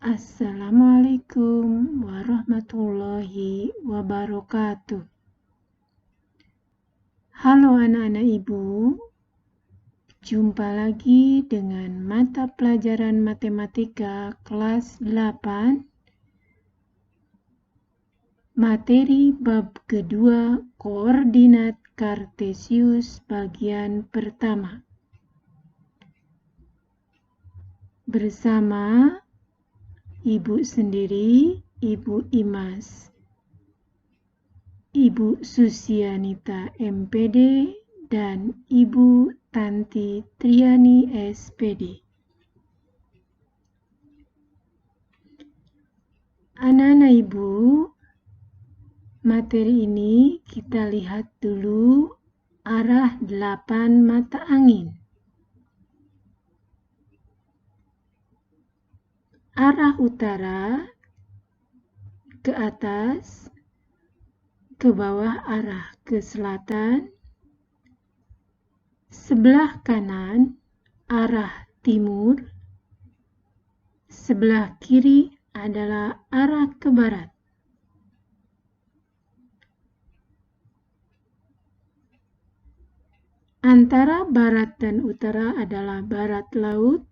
Assalamualaikum warahmatullahi wabarakatuh. Halo anak-anak ibu, jumpa lagi dengan mata pelajaran matematika kelas 8, materi bab kedua koordinat kartesius bagian pertama. Bersama Ibu sendiri, Ibu Imas, Ibu Susianita MPD, dan Ibu Tanti Triani SPD. Anak-anak ibu, materi ini kita lihat dulu arah 8 mata angin. Arah utara ke atas, ke bawah arah ke selatan, sebelah kanan arah timur, sebelah kiri adalah arah ke barat. Antara barat dan utara adalah barat laut.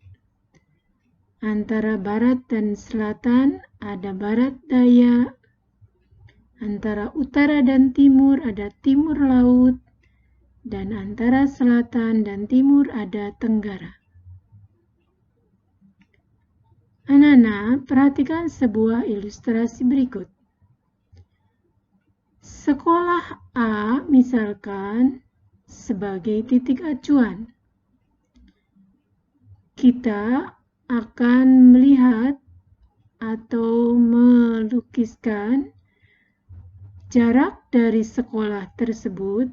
Antara barat dan selatan ada barat daya. Antara utara dan timur ada timur laut. Dan antara selatan dan timur ada tenggara. Anak-anak, perhatikan sebuah ilustrasi berikut. Sekolah A misalkan sebagai titik acuan. Kita akan melihat atau melukiskan jarak dari sekolah tersebut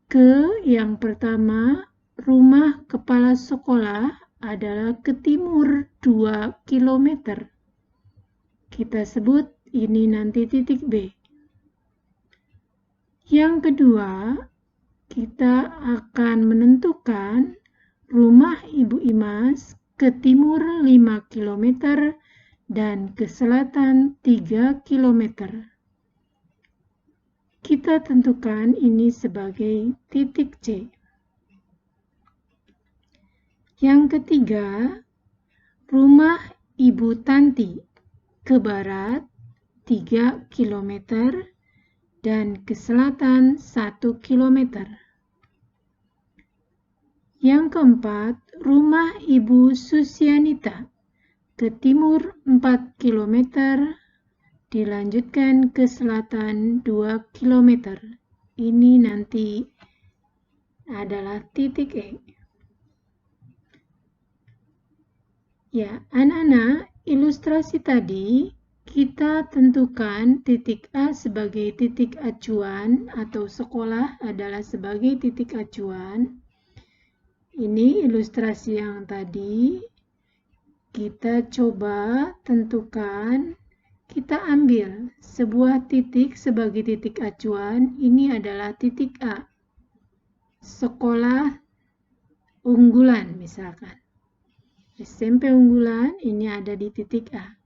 ke yang pertama, rumah kepala sekolah adalah ke timur 2 km. Kita sebut ini nanti titik B. Yang kedua, kita akan menentukan rumah Ibu Imas ke timur 5 km dan ke selatan 3 km. Kita tentukan ini sebagai titik C. Yang ketiga, rumah Ibu Tanti ke barat 3 km dan ke selatan 1 km. Yang keempat, rumah Ibu Susianita ke timur 4 km, dilanjutkan ke selatan 2 km. Ini nanti adalah titik E. Ya, anak-anak, ilustrasi tadi kita tentukan titik A sebagai titik acuan atau sekolah adalah sebagai titik acuan. Ini ilustrasi yang tadi kita coba tentukan, kita ambil sebuah titik sebagai titik acuan. Ini adalah titik A, sekolah unggulan misalkan. SMP unggulan ini ada di titik A.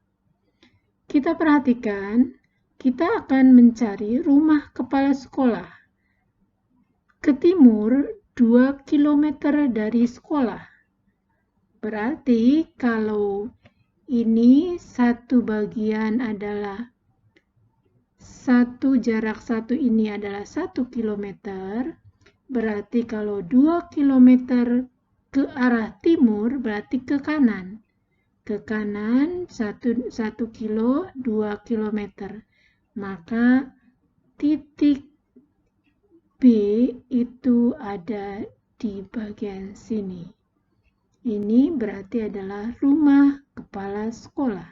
Kita perhatikan, kita akan mencari rumah kepala sekolah ke timur 2 km dari sekolah. Berarti kalau ini satu bagian adalah jarak satu ini adalah 1 km, berarti kalau 2 km ke arah timur berarti ke kanan. Ke kanan 1 kilo 2 km. Maka titik B itu ada di bagian sini. Ini berarti adalah rumah kepala sekolah.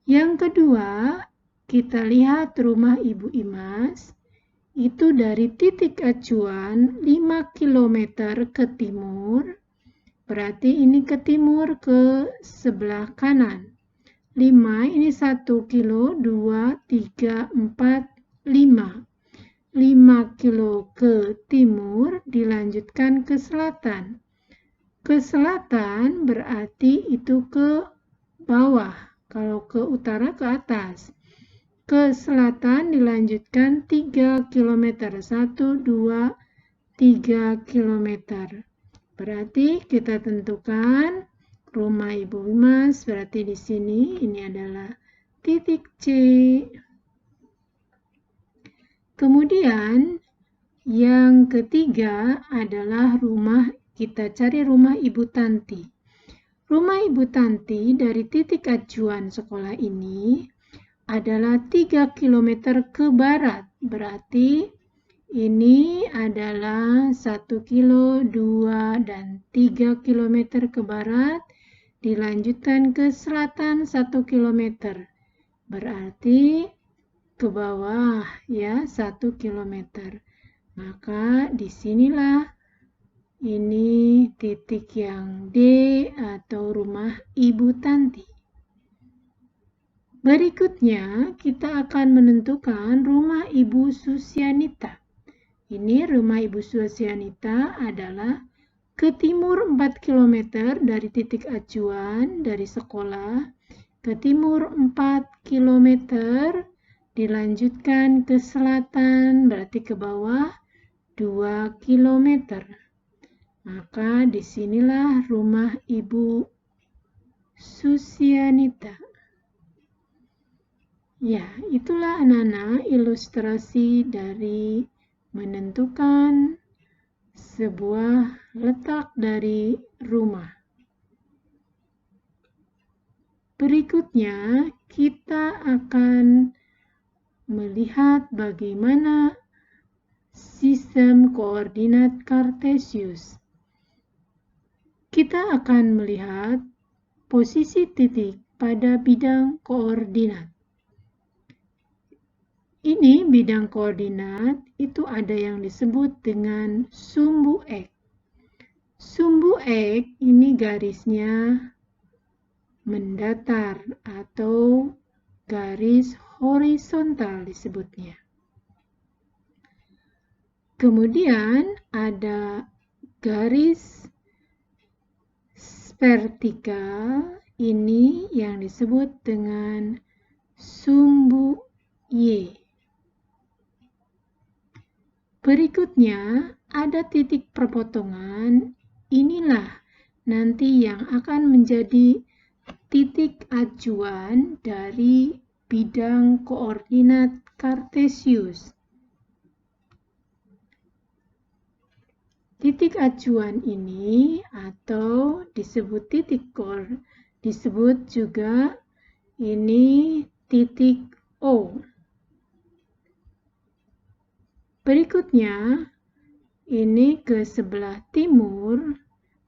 Yang kedua, kita lihat rumah Ibu Imas. Itu dari titik acuan 5 km ke timur. Berarti ini ke timur ke sebelah kanan. 5 ini 1 kilo, 2, 3, 4, 5. 5 kilo ke timur dilanjutkan ke selatan. Ke selatan berarti itu ke bawah, kalau ke utara ke atas. Ke selatan dilanjutkan 3 km, 1, 2, 3 km. Berarti kita tentukan rumah Ibu Wimas, berarti di sini ini adalah titik C. Kemudian yang ketiga adalah kita cari rumah Ibu Tanti. Rumah Ibu Tanti dari titik acuan sekolah ini adalah 3 km ke barat. Berarti ini adalah 1 kilo, 2, dan 3 km ke barat. Dilanjutkan ke selatan 1 km. Berarti ke bawah ya 1 km. Maka disinilah ini titik yang D atau rumah Ibu Tanti. Berikutnya kita akan menentukan rumah Ibu Susianita. Ini rumah Ibu Susianita adalah ke timur 4 km dari titik acuan dari sekolah. Ke timur 4 km, dilanjutkan ke selatan, berarti ke bawah 2 km. Maka disinilah rumah Ibu Susianita. Ya, itulah anak-anak ilustrasi dari menentukan sebuah letak dari rumah. Berikutnya, kita akan melihat bagaimana sistem koordinat Kartesius. Kita akan melihat posisi titik pada bidang koordinat. Ini bidang koordinat itu ada yang disebut dengan sumbu X. Sumbu X ini garisnya mendatar atau garis horizontal disebutnya. Kemudian ada garis vertikal, ini yang disebut dengan sumbu Y. Berikutnya ada titik perpotongan, inilah nanti yang akan menjadi titik acuan dari bidang koordinat Kartesius. Titik acuan ini atau disebut disebut juga ini titik O. Berikutnya ini ke sebelah timur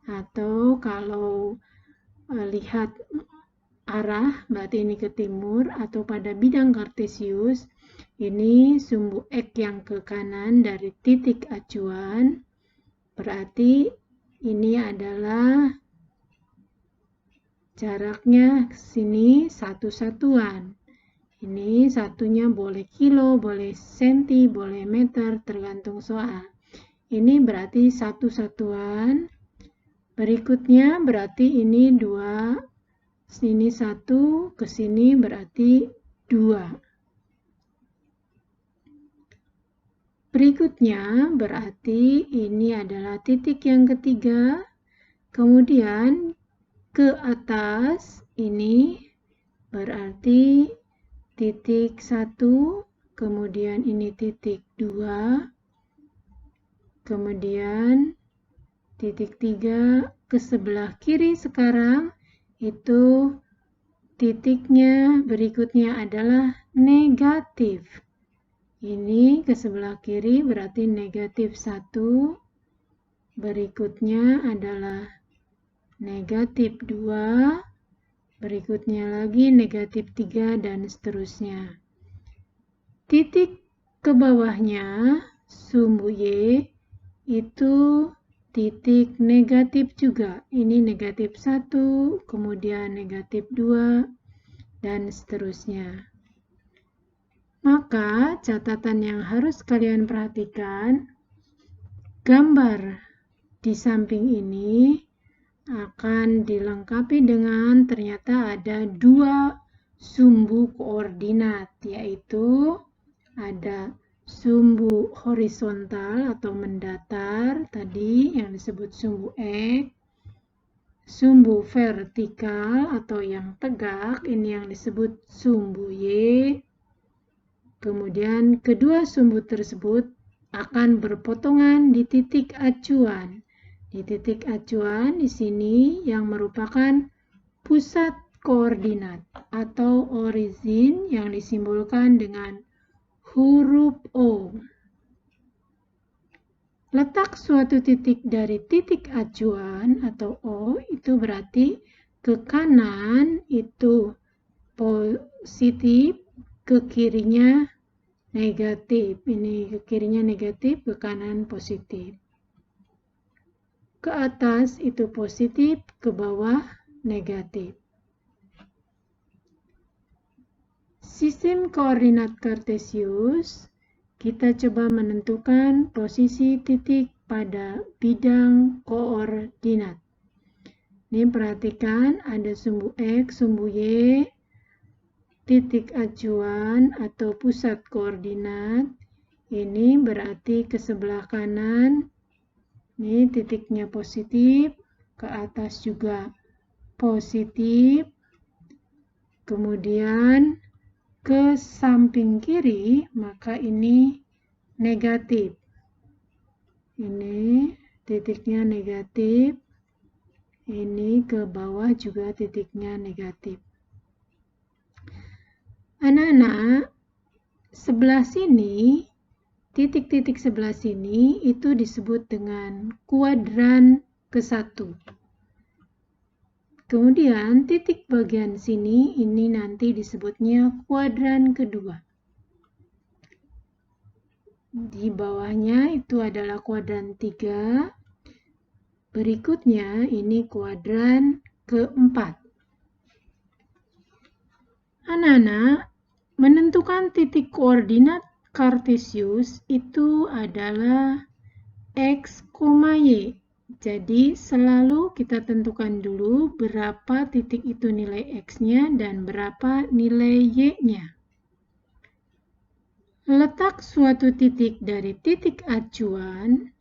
atau kalau lihat arah berarti ini ke timur atau pada bidang Kartesius ini sumbu X yang ke kanan dari titik acuan. Berarti ini adalah jaraknya sini satu satuan. Ini satunya boleh kilo, boleh senti, boleh meter, tergantung soal. Ini berarti satu satuan. Berikutnya berarti ini 2, sini 1, ke sini berarti 2. Berikutnya berarti ini adalah titik yang ketiga. Kemudian ke atas ini berarti titik 1, kemudian ini titik 2, kemudian titik 3 ke sebelah kiri sekarang itu titiknya berikutnya adalah negatif. Ini ke sebelah kiri berarti negatif 1, berikutnya adalah negatif 2, berikutnya lagi negatif 3, dan seterusnya. Titik ke bawahnya, sumbu Y, itu titik negatif juga. Ini negatif 1, kemudian negatif 2, dan seterusnya. Maka catatan yang harus kalian perhatikan, gambar di samping ini akan dilengkapi dengan ternyata ada dua sumbu koordinat, yaitu ada sumbu horizontal atau mendatar tadi yang disebut sumbu X, sumbu vertikal atau yang tegak ini yang disebut sumbu Y. Kemudian kedua sumbu tersebut akan berpotongan di titik acuan. Di titik acuan di sini yang merupakan pusat koordinat atau origin yang disimbolkan dengan huruf O. Letak suatu titik dari titik acuan atau O itu berarti ke kanan itu positif, ke kirinya negatif. Ini ke kirinya negatif, ke kanan positif. Ke atas itu positif, ke bawah negatif. Sistem koordinat kartesius, kita coba menentukan posisi titik pada bidang koordinat. Ini perhatikan ada sumbu X, sumbu Y, titik acuan atau pusat koordinat. Ini berarti ke sebelah kanan. Ini titiknya positif, ke atas juga positif, kemudian ke samping kiri, maka ini negatif. Ini titiknya negatif, ini ke bawah juga titiknya negatif. Anak-anak, sebelah sini, titik-titik sebelah sini itu disebut dengan kuadran ke-1. Kemudian titik bagian sini ini nanti disebutnya kuadran kedua. Di bawahnya itu adalah kuadran 3. Berikutnya ini kuadran ke-4. Anak-anak, menentukan titik koordinat kartesius itu adalah X, Y. Jadi selalu kita tentukan dulu berapa titik itu nilai X-nya dan berapa nilai Y-nya. Letak suatu titik dari titik acuan,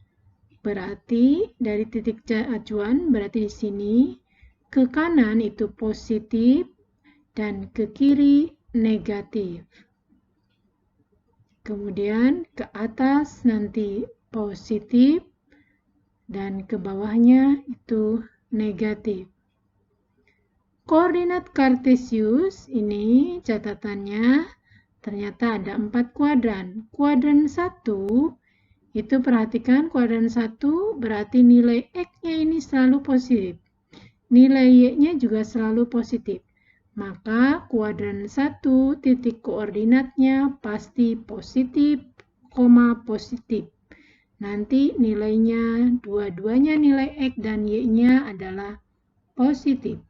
berarti dari titik acuan berarti di sini ke kanan itu positif dan ke kiri negatif. Kemudian ke atas nanti positif dan ke bawahnya itu negatif. Koordinat kartesius ini catatannya ternyata ada 4 kuadran. Kuadran 1 itu perhatikan kuadran 1 berarti nilai X-nya ini selalu positif. Nilai Y-nya juga selalu positif. Maka kuadran 1 titik koordinatnya pasti positif, positif. Nanti nilainya, dua-duanya nilai X dan Y-nya adalah positif.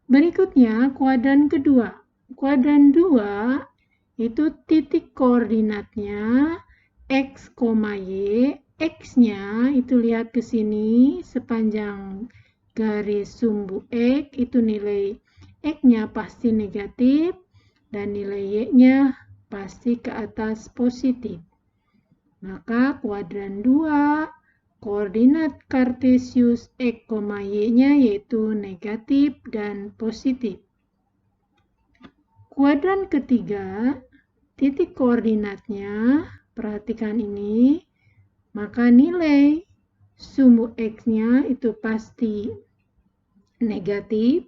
Berikutnya, kuadran kedua. Kuadran 2 itu titik koordinatnya X, Y. X-nya itu lihat ke sini sepanjang garis sumbu X itu nilai X-nya pasti negatif dan nilai Y-nya pasti ke atas positif. Maka kuadran 2 koordinat kartesius X, Y-nya yaitu negatif dan positif. Kuadran ketiga, titik koordinatnya, perhatikan ini, maka nilai sumbu X-nya itu pasti negatif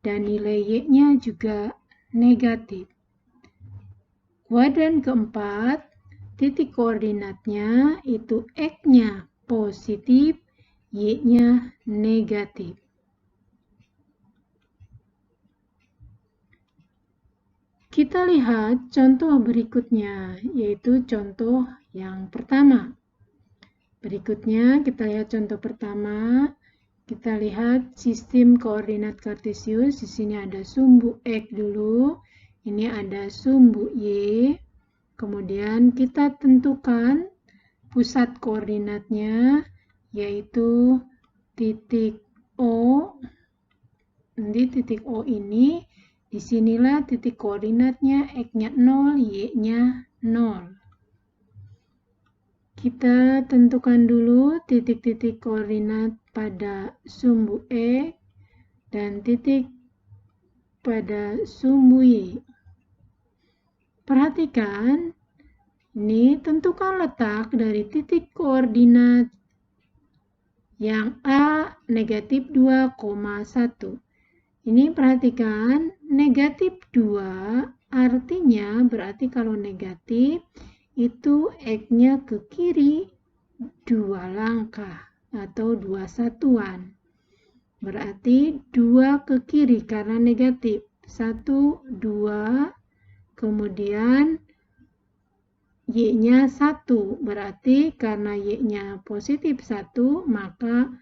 dan nilai Y-nya juga negatif. Kuadran keempat, titik koordinatnya itu X-nya positif, Y-nya negatif. Kita lihat contoh berikutnya, yaitu contoh yang pertama. Berikutnya kita lihat contoh pertama. Kita lihat sistem koordinat kartesius. Di sini ada sumbu X dulu. Ini ada sumbu Y. Kemudian kita tentukan pusat koordinatnya, yaitu titik O. Nanti titik O ini, disinilah titik koordinatnya, X-nya 0, Y-nya 0. Kita tentukan dulu titik-titik koordinat pada sumbu X dan titik pada sumbu Y. Perhatikan, ini tentukan letak dari titik koordinat yang A negatif 2,1. Ini perhatikan, negatif 2 artinya berarti kalau negatif itu X-nya ke kiri 2 langkah atau 2 satuan. Berarti 2 ke kiri karena negatif. 1, 2, kemudian Y-nya 1. Berarti karena Y-nya positif 1, maka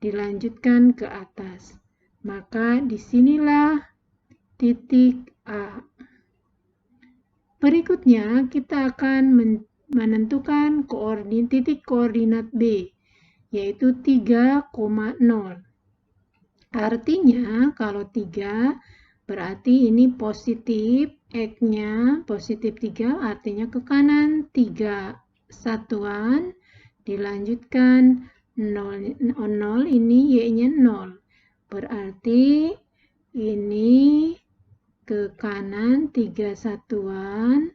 dilanjutkan ke atas. Maka disinilah titik A. Berikutnya kita akan menentukan titik koordinat B, yaitu 3,0. Artinya kalau 3 berarti ini positif, X-nya positif 3 artinya ke kanan 3 satuan, dilanjutkan 0 ini Y-nya 0. Berarti ini ke kanan 3 satuan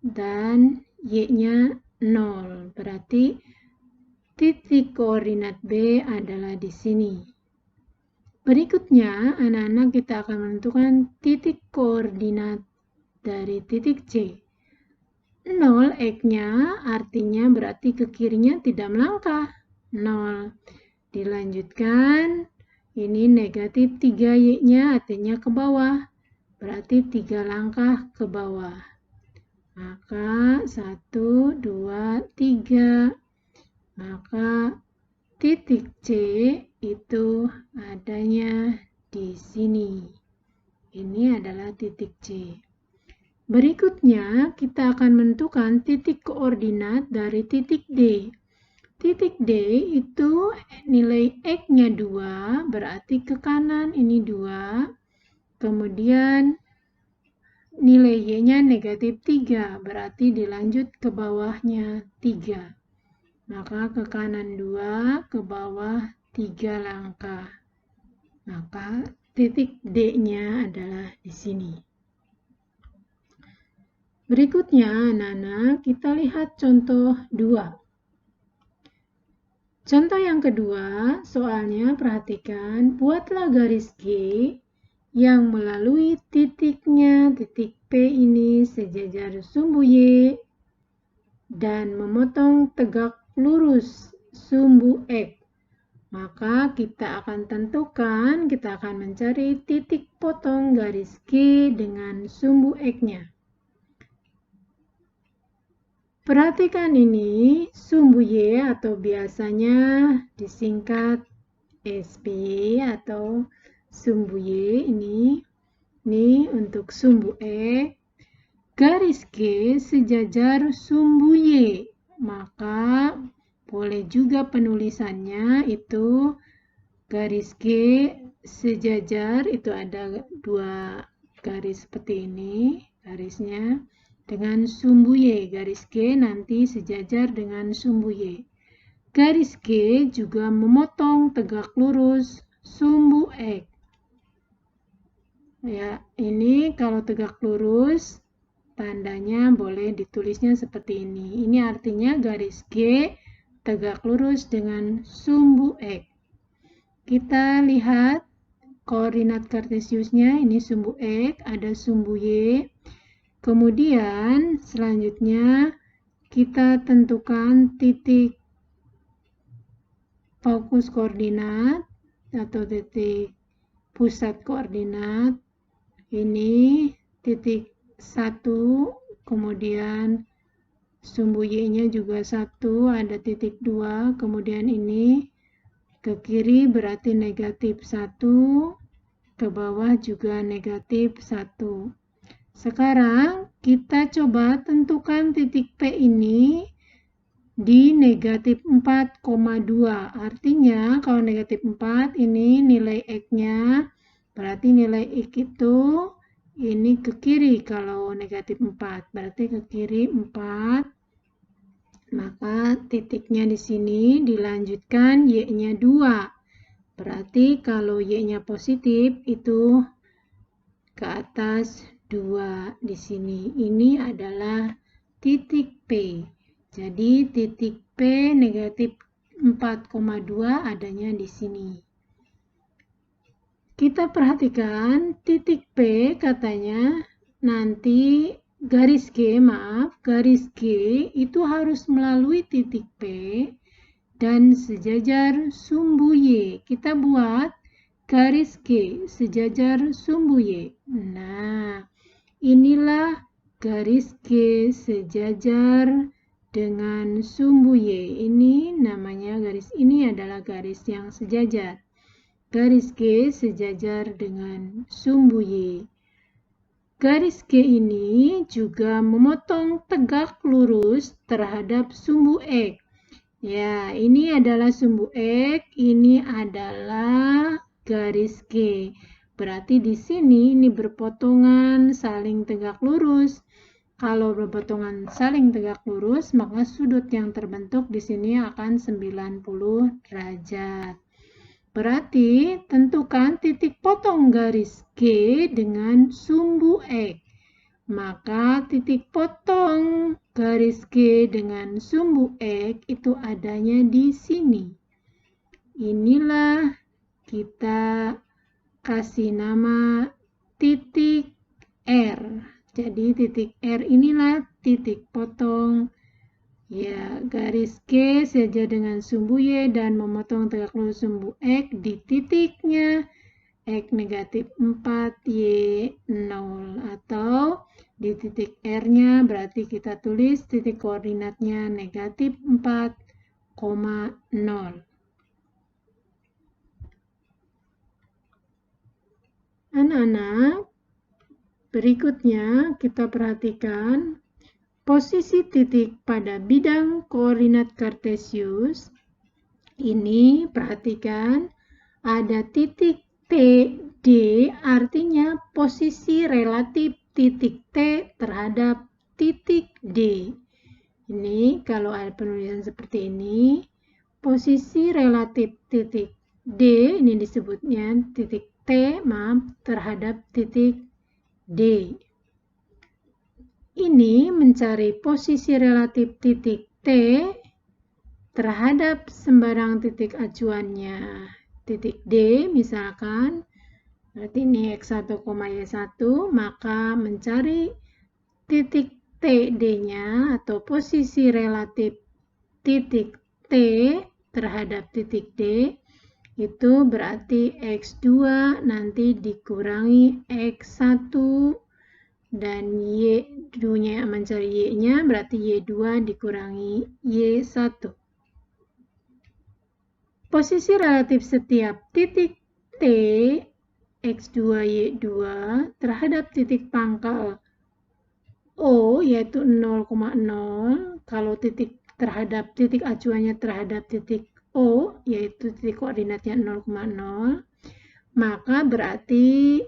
dan Y-nya 0. Berarti titik koordinat B adalah di sini. Berikutnya, anak-anak kita akan menentukan titik koordinat dari titik C. 0 X-nya artinya berarti ke kirinya tidak melangkah. 0. Dilanjutkan, ini negatif 3 Y-nya artinya ke bawah. Berarti 3 langkah ke bawah. Maka 1, 2, 3. Maka titik C itu adanya di sini. Ini adalah titik C. Berikutnya, kita akan menentukan titik koordinat dari titik D. Titik D itu nilai X-nya 2, berarti ke kanan ini 2. Kemudian nilai Y-nya negatif 3, berarti dilanjut ke bawahnya 3. Maka ke kanan 2, ke bawah 3 langkah. Maka titik D-nya adalah di sini. Berikutnya, anak-anak, kita lihat contoh 2. Contoh yang kedua, soalnya perhatikan, buatlah garis G yang melalui titiknya, titik P ini sejajar sumbu Y dan memotong tegak lurus sumbu X. Maka kita akan tentukan, kita akan mencari titik potong garis G dengan sumbu X-nya. Perhatikan ini, sumbu Y atau biasanya disingkat SPY atau sumbu Y ini untuk sumbu X. Garis G sejajar sumbu Y, maka boleh juga penulisannya itu garis G sejajar, itu ada 2 garis seperti ini garisnya. Dengan sumbu Y, garis G nanti sejajar dengan sumbu Y. Garis G juga memotong tegak lurus sumbu X. Ya, ini kalau tegak lurus, tandanya boleh ditulisnya seperti ini. Ini artinya garis G tegak lurus dengan sumbu X. Kita lihat koordinat kartesiusnya, ini sumbu X, ada sumbu Y. Kemudian selanjutnya kita tentukan titik fokus koordinat atau titik pusat koordinat. Ini titik 1, kemudian sumbu Y-nya juga 1, ada titik 2, kemudian ini ke kiri berarti negatif 1, ke bawah juga negatif 1. Sekarang kita coba tentukan titik P ini di negatif 4,2. Artinya kalau negatif 4 ini nilai X-nya, berarti nilai X itu ini ke kiri. Kalau negatif 4 berarti ke kiri 4. Maka titiknya di sini dilanjutkan Y-nya 2. Berarti kalau Y-nya positif itu ke atas 2 di sini. Ini adalah titik P. Jadi titik P negatif 4,2 adanya di sini. Kita perhatikan titik P katanya nanti garis G itu harus melalui titik P dan sejajar sumbu Y. Kita buat garis G sejajar sumbu Y. Nah, inilah garis G sejajar dengan sumbu Y. Ini namanya garis ini adalah garis yang sejajar. Garis G sejajar dengan sumbu Y. Garis G ini juga memotong tegak lurus terhadap sumbu X. Ya, ini adalah sumbu X, ini adalah garis G. Berarti di sini ini berpotongan saling tegak lurus. Kalau berpotongan saling tegak lurus, maka sudut yang terbentuk di sini akan 90 derajat. Berarti tentukan titik potong garis G dengan sumbu X. Maka titik potong garis G dengan sumbu X itu adanya di sini. Inilah kita kasih nama titik R. Jadi titik R inilah titik potong ya garis G sejajar dengan sumbu Y dan memotong tegak lurus sumbu X di titiknya X negatif 4, Y 0. Atau di titik R-nya berarti kita tulis titik koordinatnya negatif 4,0. Anak-anak, berikutnya kita perhatikan posisi titik pada bidang koordinat kartesius. Ini perhatikan ada titik T, D, artinya posisi relatif titik T terhadap titik D. Ini kalau ada penulisan seperti ini, posisi relatif titik D, ini disebutnya titik T, terhadap titik D. Ini mencari posisi relatif titik T terhadap sembarang titik acuannya. Titik D misalkan, berarti ini X1, Y1, maka mencari titik TD-nya atau posisi relatif titik T terhadap titik D, itu berarti X2 nanti dikurangi X1 dan Y2-nya mencari Y-nya berarti Y2 dikurangi Y1. Posisi relatif setiap titik T X2, Y2 terhadap titik pangkal O yaitu 0,0. Kalau titik terhadap titik acuannya terhadap titik O yaitu titik koordinatnya 0,0, maka berarti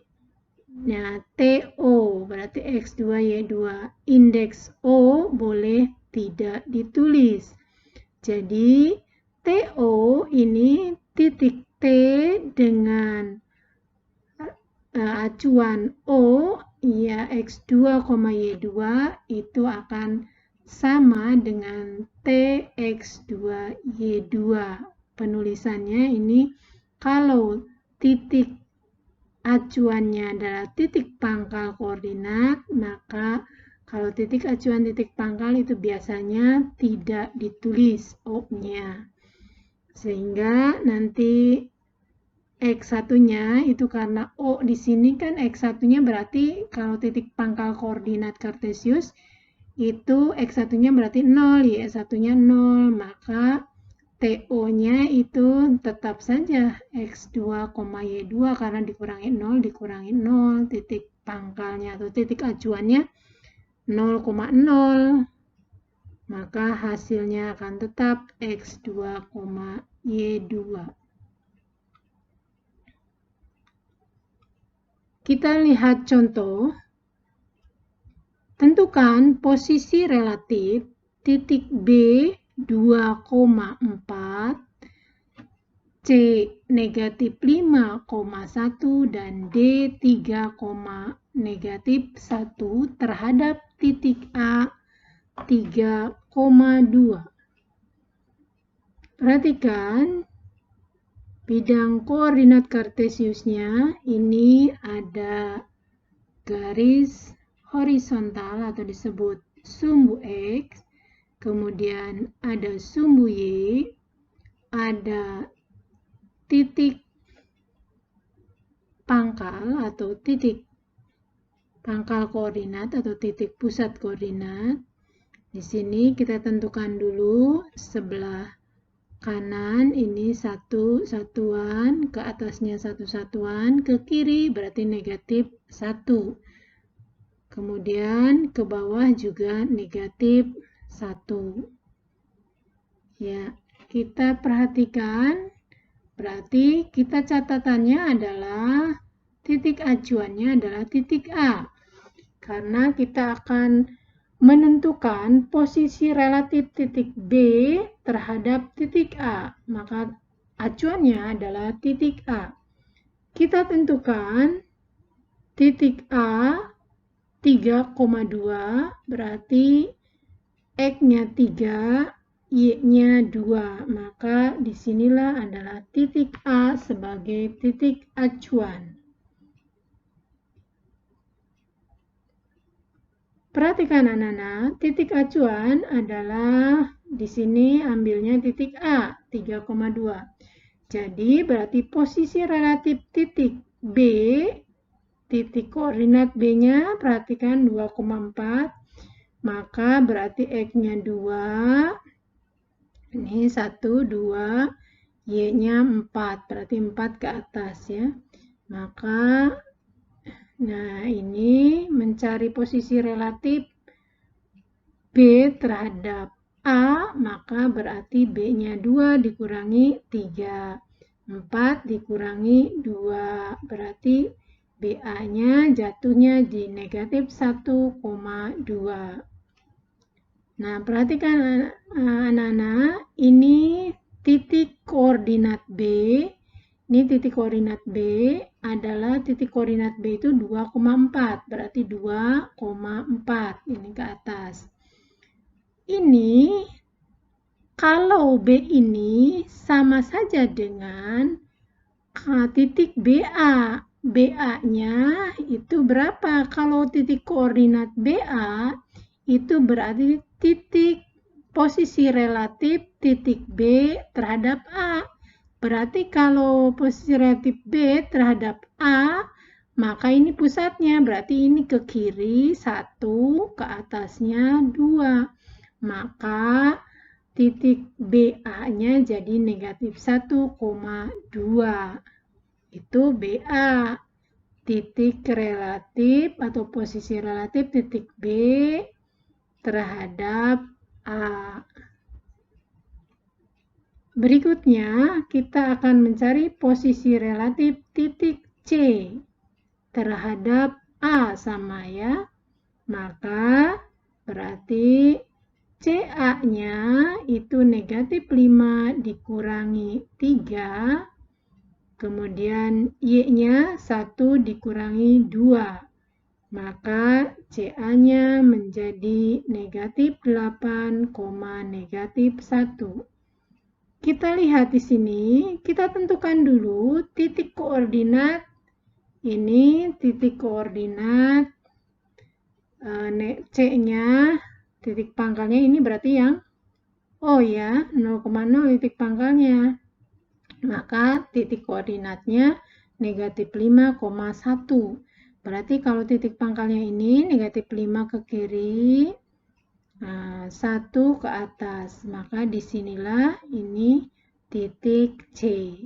nah, TO berarti X2, Y2. Indeks O boleh tidak ditulis. Jadi TO ini titik T dengan acuan O ya X2, Y2 itu akan sama dengan TX2, Y2. Penulisannya ini kalau titik acuannya adalah titik pangkal koordinat, maka kalau titik acuan titik pangkal itu biasanya tidak ditulis O-nya. Sehingga nanti X1-nya itu karena O di sini kan X1-nya berarti kalau titik pangkal koordinat kartesius itu X1-nya berarti 0, Y1-nya 0, maka TO-nya itu tetap saja X2, Y2 karena dikurangi 0, titik pangkalnya atau titik acuannya 0,0. maka hasilnya akan tetap X2, Y2. Kita lihat contoh. Tentukan posisi relatif titik B 2,4, C negatif 5,1 dan D 3,1 terhadap titik A 3,2. Perhatikan bidang koordinat kartesiusnya ini ada garis horizontal atau disebut sumbu X, kemudian ada sumbu Y, ada titik pangkal atau titik pangkal koordinat atau titik pusat koordinat. Di sini kita tentukan dulu sebelah kanan ini satu satuan, ke atasnya satu satuan, ke kiri berarti negatif 1. Kemudian ke bawah juga negatif 1. Ya, kita perhatikan, berarti kita catatannya adalah titik acuannya adalah titik A. Karena kita akan menentukan posisi relatif titik B terhadap titik A, maka acuannya adalah titik A. Kita tentukan titik A 3,2 berarti X-nya 3, Y-nya 2. Maka disinilah adalah titik A sebagai titik acuan. Perhatikan anak-anak, titik acuan adalah di sini ambilnya titik A 3,2. Jadi berarti posisi relatif titik B, titik koordinat B-nya, perhatikan 2,4, maka berarti X-nya 2, ini 1, 2, Y-nya 4, berarti 4 ke atas ya. Maka, nah ini mencari posisi relatif B terhadap A, maka berarti B-nya 2 dikurangi 3, 4 dikurangi 2, berarti BA-nya jatuhnya di negatif 1,2. Nah, perhatikan anak-anak, ini titik koordinat B. Ini titik koordinat B adalah titik koordinat B itu 2,4, berarti 2,4 ini ke atas. Ini kalau B ini sama saja dengan titik BA. BA-nya itu berapa? Kalau titik koordinat BA itu berarti titik posisi relatif titik B terhadap A. Berarti kalau posisi relatif B terhadap A, maka ini pusatnya. Berarti ini ke kiri 1, ke atasnya 2. Maka titik BA-nya jadi negatif 1,2. Itu BA, titik relatif atau posisi relatif titik B terhadap A. Berikutnya, kita akan mencari posisi relatif titik C terhadap A sama ya. Maka berarti CA-nya itu negatif 5 dikurangi 3. Kemudian Y-nya 1 dikurangi 2, maka CA-nya menjadi negatif 8, negatif 1. Kita lihat di sini, kita tentukan dulu titik koordinat. Ini titik koordinat C-nya, titik pangkalnya ini berarti yang O ya, 0,0 titik pangkalnya. Maka titik koordinatnya negatif 5,1. Berarti kalau titik pangkalnya ini negatif 5 ke kiri, 1 ke atas. Maka disinilah ini titik C.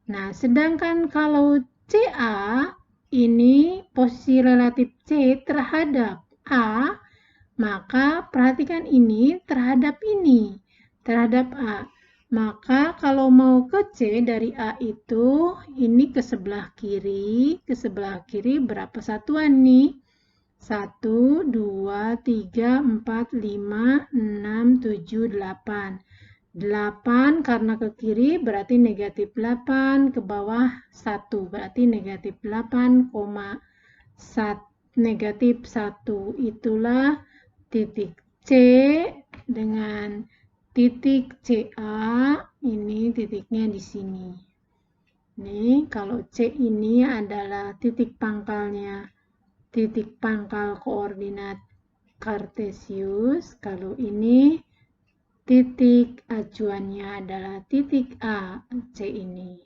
Nah, sedangkan kalau CA ini posisi relatif C terhadap A, Maka perhatikan ini terhadap A. Maka kalau mau ke C dari A itu, ini ke sebelah kiri berapa satuan nih? 1, 2, 3, 4, 5, 6, 7, 8. 8 karena ke kiri berarti negatif 8, ke bawah 1 berarti negatif 8, negatif 1. Itulah titik C dengan titik CA, ini titiknya di sini. Nih, kalau C ini adalah titik pangkalnya, titik pangkal koordinat kartesius. Kalau ini titik acuannya adalah titik A, C ini.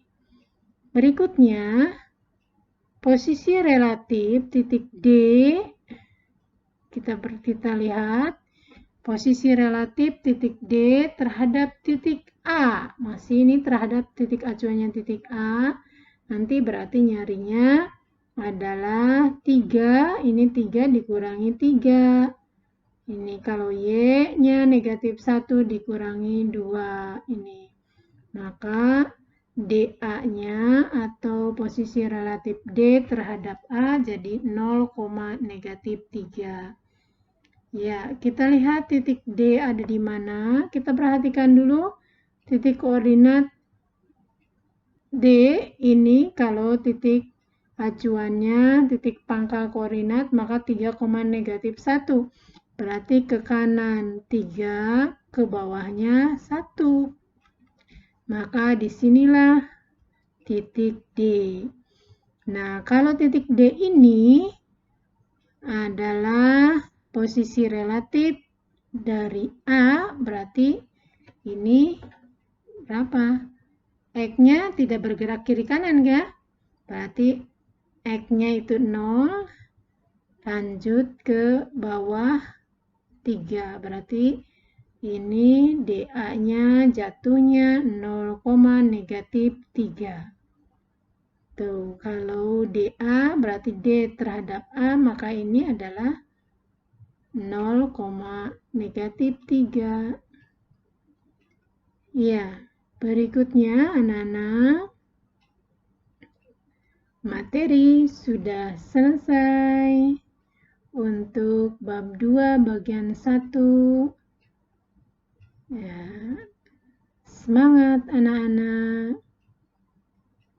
Berikutnya, posisi relatif titik D, kita lihat posisi relatif titik D terhadap titik A. Masih ini terhadap titik acuannya titik A. Nanti berarti nyarinya adalah 3. Ini 3 dikurangi 3. Ini kalau Y-nya negatif 1 dikurangi 2. Ini. Maka dA-nya atau posisi relatif D terhadap A jadi 0, negatif 3. Ya, kita lihat titik D ada di mana. Kita perhatikan dulu titik koordinat D ini kalau titik acuannya, titik pangkal koordinat, maka 3, negatif 1. Berarti ke kanan 3, ke bawahnya 1. Maka disinilah titik D. Nah, kalau titik D ini adalah posisi relatif dari A, berarti ini berapa? X-nya tidak bergerak kiri kanan, ya? Berarti X-nya itu 0, lanjut ke bawah 3. Berarti ini dA-nya jatuhnya 0, negatif 3. Tuh, kalau dA berarti D terhadap A, maka ini adalah 0, negatif 3. Ya, berikutnya anak-anak, materi sudah selesai untuk bab 2 bagian 1. Ya, semangat anak-anak.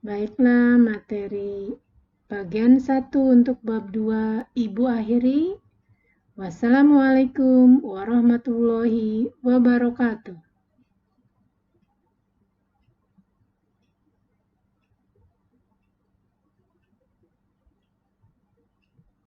Baiklah, materi bagian 1 untuk bab 2 Ibu akhiri. Wassalamualaikum warahmatullahi wabarakatuh.